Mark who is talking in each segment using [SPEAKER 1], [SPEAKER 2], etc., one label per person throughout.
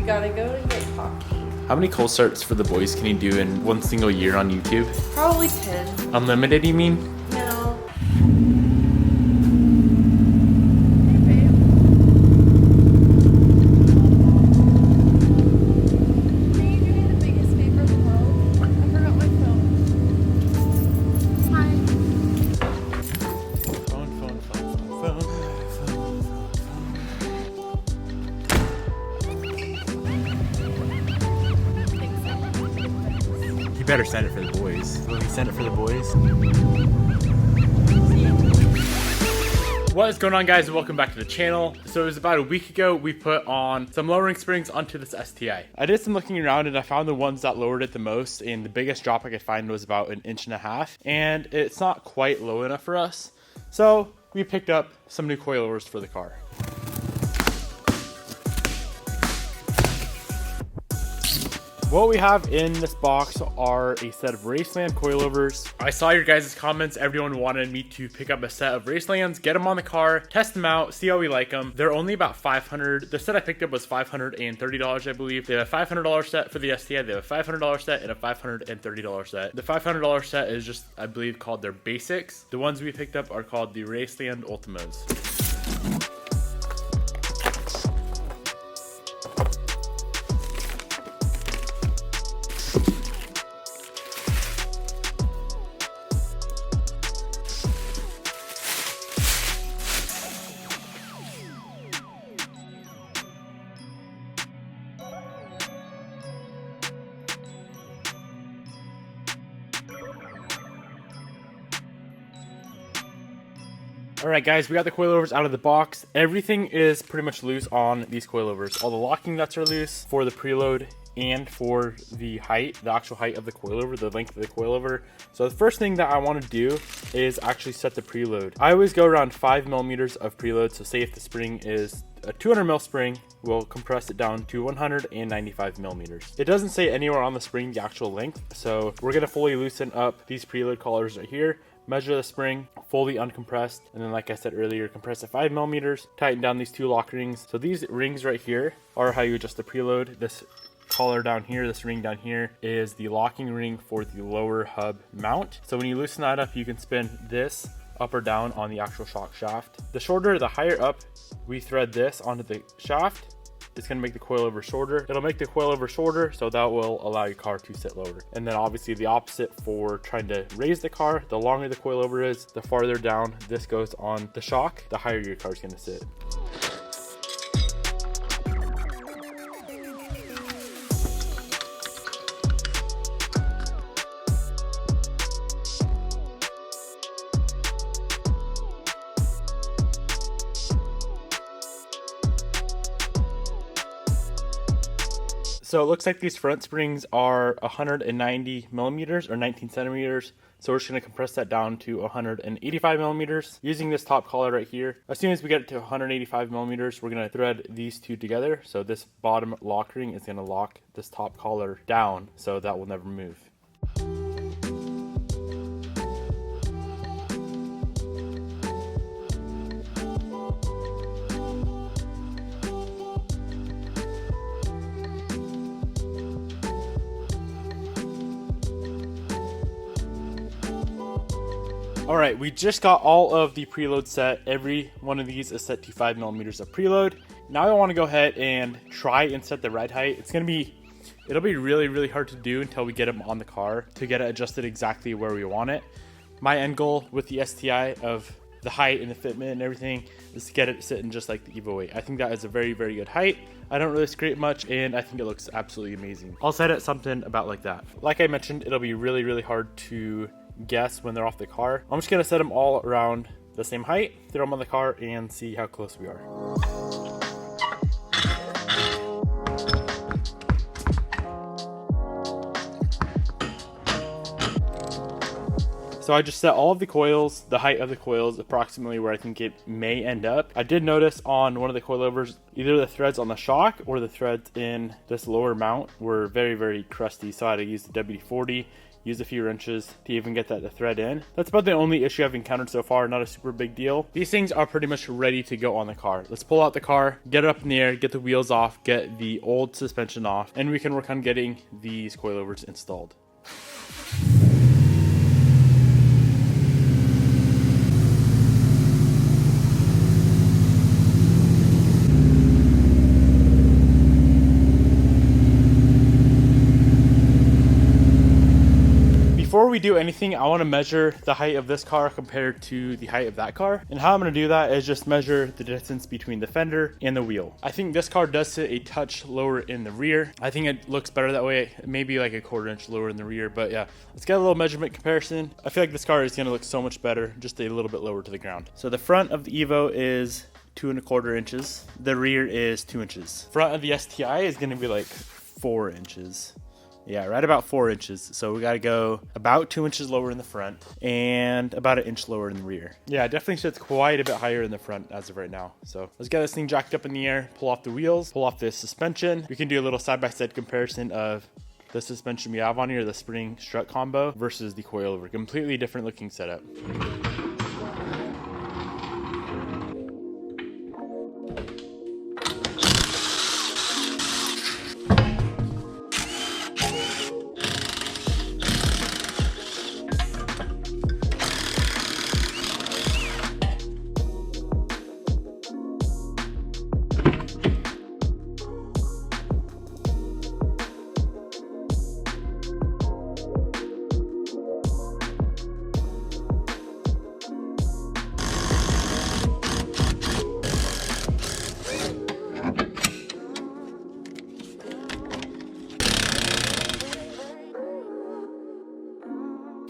[SPEAKER 1] gotta go to get coffee.
[SPEAKER 2] How many cold starts for the boys can you do in one single year on YouTube?
[SPEAKER 1] Probably 10.
[SPEAKER 2] Unlimited, you mean?
[SPEAKER 1] No.
[SPEAKER 2] You better send it for the boys. Will he send it for the boys? What is going on, guys, and welcome back to the channel. So it was about a week ago we put on some lowering springs onto this STi. I did some looking around and I found the ones that lowered it the most, and the biggest drop I could find was about 1.5 inches, and it's not quite low enough for us. So we picked up some new coilovers for the car. What we have in this box are a set of Raceland coilovers. I saw your guys' comments. Everyone wanted me to pick up a set of Racelands, get them on the car, test them out, see how we like them. They're only about $500. The set I picked up was $530, I believe. They have a $500 set for the STi. They have a $500 set and a $530 set. The $500 set is just, I believe, called their basics. The ones we picked up are called the Raceland Ultimas. Alright guys, we got the coilovers out of the box. Everything is pretty much loose on these coilovers. All the locking nuts are loose for the preload and for the height, the actual height of the coilover, the length of the coilover. So the first thing that I want to do is actually set the preload. I always go around 5 millimeters of preload. So say if the spring is a 200 mil spring, we'll compress it down to 195 millimeters. It doesn't say anywhere on the spring the actual length. So we're going to fully loosen up these preload collars right here. Measure the spring, fully uncompressed, and then like I said earlier, compress it 5 millimeters, tighten down these two lock rings. So these rings right here are how you adjust the preload. This collar down here, this ring down here, is the locking ring for the lower hub mount. So when you loosen that up, you can spin this up or down on the actual shock shaft. The shorter, the higher up we thread this onto the shaft, it's going to make the coilover shorter. It'll make the coilover shorter, so that will allow your car to sit lower. And then obviously the opposite for trying to raise the car. The longer the coilover is, the farther down this goes on the shock, the higher your car is going to sit. So it looks like these front springs are 190 millimeters or 19 centimeters. So we're just going to compress that down to 185 millimeters using this top collar right here. As soon as we get it to 185 millimeters, we're going to thread these two together. So this bottom lock ring is going to lock this top collar down, so that will never move. Alright, we just got all of the preload set. Every one of these is set to 5 millimeters of preload. Now I want to go ahead and try and set the ride height. It'll be really hard to do until we get them on the car to get it adjusted exactly where we want it. My end goal with the STi of the height and the fitment and everything is to get it sitting just like the Evo 8. I think that is a very good height. I don't really scrape much, and I think it looks absolutely amazing. I'll set it something about like that. Like I mentioned, it'll be really hard to guess when they're off the car. I'm just gonna set them all around the same height, throw them on the car, and see how close we are. So I just set all of the coils, the height of the coils, approximately where I think it may end up. I did notice on one of the coilovers, either the threads on the shock or the threads in this lower mount were very crusty, so I had to use the WD-40, use a few wrenches to even get that to thread in. That's about the only issue I've encountered so far, not a super big deal. These things are pretty much ready to go on the car. Let's pull out the car, get it up in the air, get the wheels off, get the old suspension off, and we can work on getting these coilovers installed. Before we do anything, I want to measure the height of this car compared to the height of that car. And how I'm going to do that is just measure the distance between the fender and the wheel. I think this car does sit a touch lower in the rear. I think it looks better that way, maybe like a 1/4 inch lower in the rear. But yeah, let's get a little measurement comparison. I feel like this car is going to look so much better, just a little bit lower to the ground. So the front of the Evo is 2 1/4 inches. The rear is 2 inches. Front of the STi is going to be like 4 inches. Yeah, right about 4 inches. So we got to go about 2 inches lower in the front and about 1 inch lower in the rear. Yeah, it definitely sits quite a bit higher in the front as of right now. So let's get this thing jacked up in the air, pull off the wheels, pull off the suspension. We can do a little side-by-side comparison of the suspension we have on here, the spring strut combo versus the coilover. Completely different looking setup.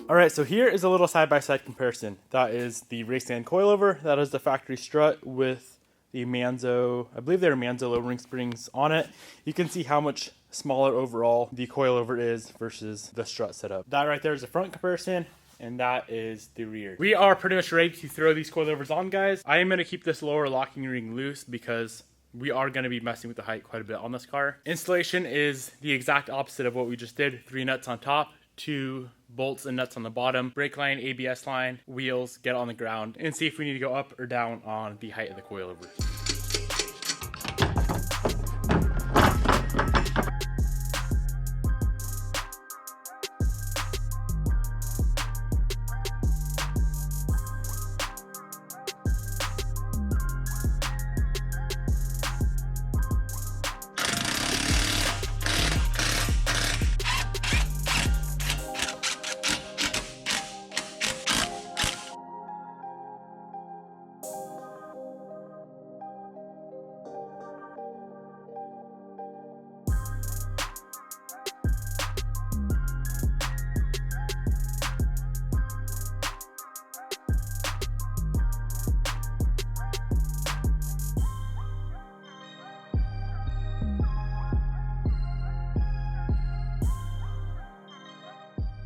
[SPEAKER 2] All right, so here is a little side-by-side comparison. That is the Raceland coilover. That is the factory strut with the Manzo, I believe they're Manzo low ring springs on it. You can see how much smaller overall the coilover is versus the strut setup. That right there is the front comparison, and that is the rear. We are pretty much ready to throw these coilovers on, guys. I am gonna keep this lower locking ring loose because we are going to be messing with the height quite a bit on this car. Installation is the exact opposite of what we just did. 3 nuts on top, 2 bolts and nuts on the bottom, brake line, ABS line, wheels, get on the ground, and see if we need to go up or down on the height of the coilover.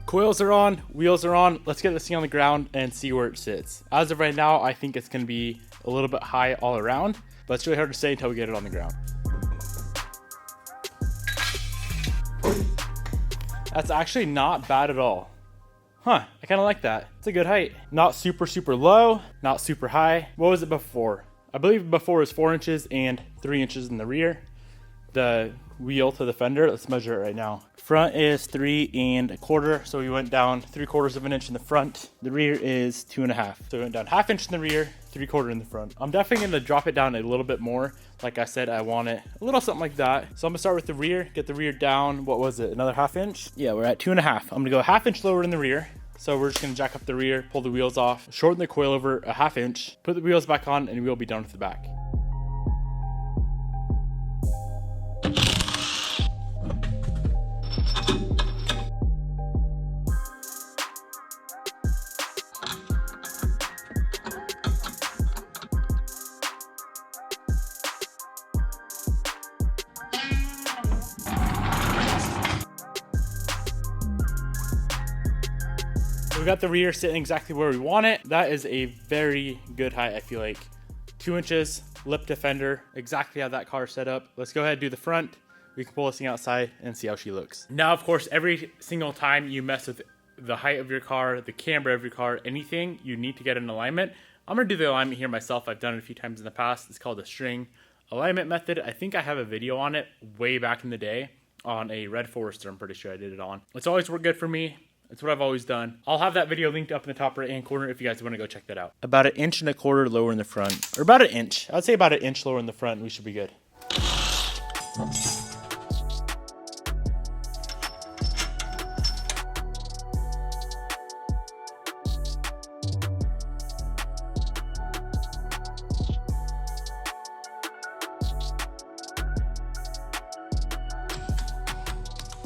[SPEAKER 2] Coils are on, wheels are on. Let's get this thing on the ground and see where it sits. As of right now, I think it's gonna be a little bit high all around, but it's really hard to say until we get it on the ground. That's actually not bad at all. Huh, I kinda like that. It's a good height. Not super, super low, not super high. What was it before? I believe before was 4 inches and 3 inches in the rear. The wheel to the fender, let's measure it right now. Front is 3 1/4, so we went down 3/4 of an inch in the front. The rear is 2 1/2, so we went down 1/2 inch in the rear, 3/4 in the front. I'm definitely gonna drop it down a little bit more. Like I said, I want it a little something like that. So I'm gonna start with the rear, get the rear down, what was it, another 1/2 inch? Yeah, we're at 2 1/2. I'm gonna go 1/2 inch lower in the rear. So we're just gonna jack up the rear, pull the wheels off, shorten the coilover a 1/2 inch, put the wheels back on, and we'll be done with the back. We got the rear sitting exactly where we want it. That is a very good height, I feel like. 2 inches, lip to fender, exactly how that car set up. Let's go ahead and do the front. We can pull this thing outside and see how she looks. Now, of course, every single time you mess with the height of your car, the camber of your car, anything, you need to get an alignment. I'm going to do the alignment here myself. I've done it a few times in the past. It's called the string alignment method. I think I have a video on it way back in the day on a Red Forester. I'm pretty sure I did it on. It's always worked good for me. It's what I've always done. I'll have that video linked up in the top right hand corner if you guys want to go check that out. About 1.25 inches lower in the front, or about 1 inch. I'd say about 1 inch lower in the front. We should be good.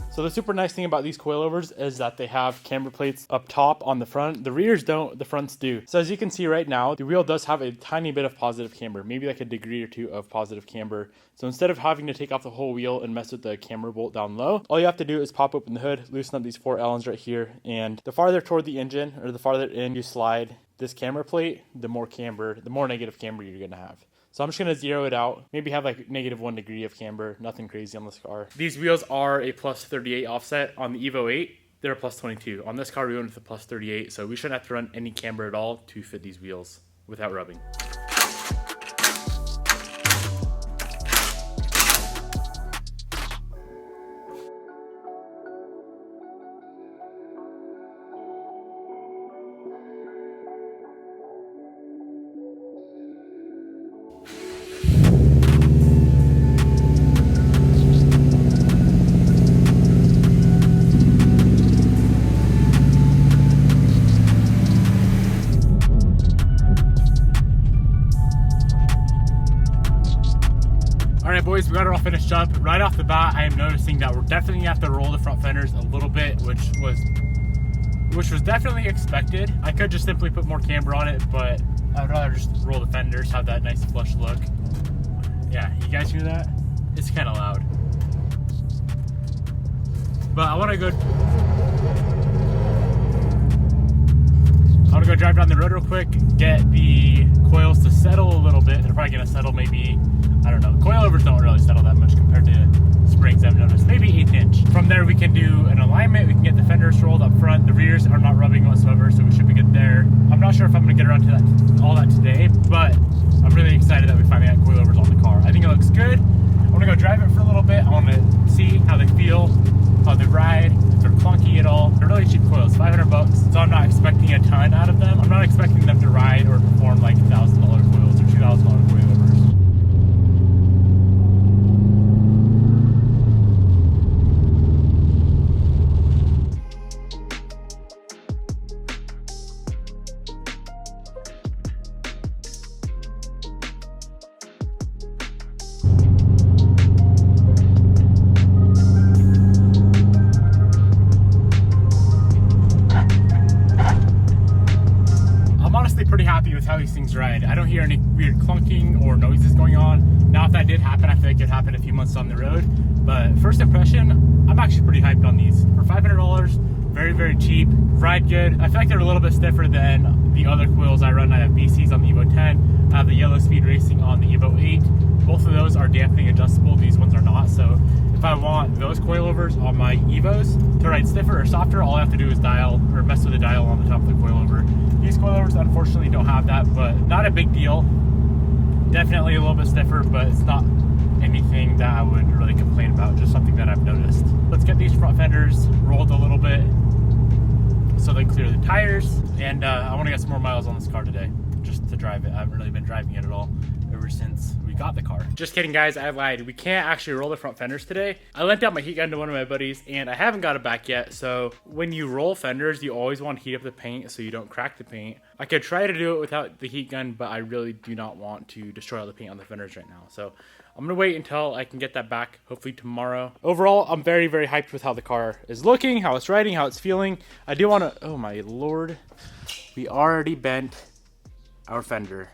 [SPEAKER 2] So the super nice thing about these coilovers is that they have camber plates up top on the front. The rears don't, the fronts do. So as you can see right now, the wheel does have a tiny bit of positive camber, maybe like a degree or two of positive camber. So instead of having to take off the whole wheel and mess with the camber bolt down low, all you have to do is pop open the hood, loosen up these 4 Allens right here, and the farther toward the engine, or the farther in you slide this camber plate, the more camber, the more negative camber you're gonna have. So I'm just going to zero it out. Maybe have like -1 degree of camber. Nothing crazy on this car. These wheels are a +38 offset. On the Evo 8, they're a +22. On this car, we went with a +38. So we shouldn't have to run any camber at all to fit these wheels without rubbing. Boys, we got it all finished up. Right off the bat, I am noticing that we're definitely gonna have to roll the front fenders a little bit, which was definitely expected. I could just simply put more camber on it, but I'd rather just roll the fenders, have that nice flush look. Yeah, you guys hear that? It's kind of loud. But I want to go drive down the road real quick, get the coils to settle a little bit. They're probably gonna settle maybe, I don't know. Coilovers don't really settle that much compared to springs, I've noticed. Maybe 1/8 inch. From there, we can do an alignment. We can get the fenders rolled up front. The rears are not rubbing whatsoever, so we should be good there. I'm not sure if I'm gonna get around to all that today, but I'm really excited that we finally got coilovers on the car. I think it looks good. I wanna go drive it for a little bit. I wanna see how they feel, how they ride, if they're clunky at all. They're really cheap coils, $500, so I'm not expecting a ton out of them. I'm not expecting them to ride or perform like $1,000 coils or $2,000 coilovers. Pretty happy with how these things ride. I don't hear any weird clunking or noises going on. Now if that did happen, I feel like it happened a few months on the road, but first impression, I'm actually pretty hyped on these. For $500, very, very cheap, ride good. I feel like they're a little bit stiffer than the other coils I run. I have BCs on the Evo 10, I have the Yellow Speed Racing on the Evo 8. Both of those are dampening adjustable, these ones are not, so if I want those coilovers on my Evos to ride stiffer or softer, all I have to do is dial or mess with the dial on the top of the coilover. These coilovers unfortunately don't have that, but not a big deal. Definitely a little bit stiffer, but it's not anything that I would really complain about, just something that I've noticed. Let's get these front fenders rolled a little bit so they clear the tires, and I want to get some more miles on this car today just to drive it. I haven't really been driving it at all ever since we got the car. Just kidding, guys, I lied. We can't actually roll the front fenders today. I lent out my heat gun to one of my buddies and I haven't got it back yet. So when you roll fenders, you always want to heat up the paint so you don't crack the paint. I could try to do it without the heat gun, but I really do not want to destroy all the paint on the fenders right now. So I'm gonna wait until I can get that back, hopefully tomorrow. Overall, I'm very, very hyped with how the car is looking, how it's riding, how it's feeling. I do wanna, oh my Lord, we already bent our fender.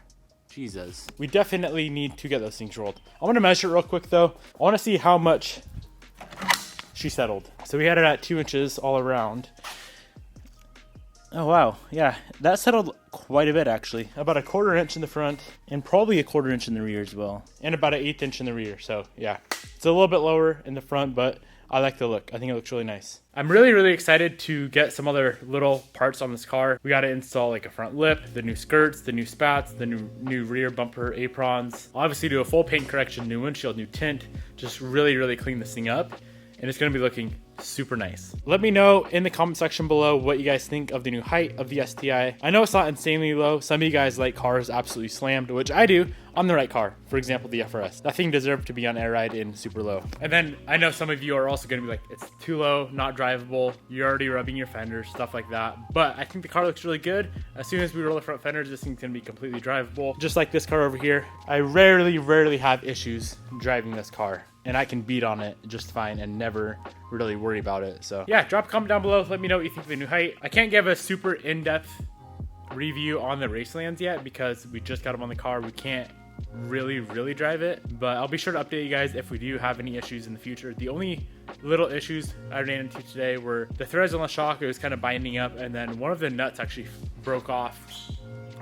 [SPEAKER 2] Jesus. We definitely need to get those things rolled. I want to measure it real quick though. I want to see how much she settled. So we had it at 2 inches all around. Oh wow, yeah, that settled quite a bit actually. About a 1/4 inch in the front and probably a 1/4 inch in the rear as well. And about an 1/8 inch in the rear, so yeah. It's a little bit lower in the front, but I like the look. I think it looks really nice. I'm really excited to get some other little parts on this car. We got to install like a front lip, the new skirts, the new spats, the new rear bumper aprons. Obviously do a full paint correction, new windshield, new tint, just really clean this thing up. And it's going to be looking super nice. Let me know in the comment section below what you guys think of the new height of the STi. I know it's not insanely low. Some of you guys like cars absolutely slammed, which I do on the right car. For example, the FRS. That thing deserved to be on air ride in super low. And then I know some of you are also going to be like, it's too low, not drivable. You're already rubbing your fenders, stuff like that. But I think the car looks really good. As soon as we roll the front fenders, this thing's going to be completely drivable. Just like this car over here. I rarely have issues driving this car. And I can beat on it just fine and never really worry about it. So yeah, drop a comment down below. Let me know what you think of the new height. I can't give a super in-depth review on the Racelands yet because we just got them on the car. We can't really drive it, but I'll be sure to update you guys if we do have any issues in the future. The only little issues I ran into today were the threads on the shock. It was kind of binding up, and then one of the nuts actually broke off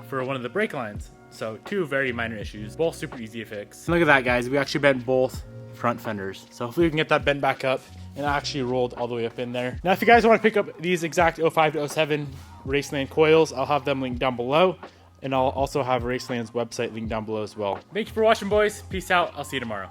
[SPEAKER 2] for one of the brake lines. So 2 very minor issues, both super easy to fix. Look at that, guys. We actually bent both front fenders. So hopefully we can get that bent back up, and actually rolled all the way up in there. Now, if you guys want to pick up these exact 05 to 07 Raceland coils, I'll have them linked down below. And I'll also have Raceland's website linked down below as well. Thank you for watching, boys. Peace out. I'll see you tomorrow.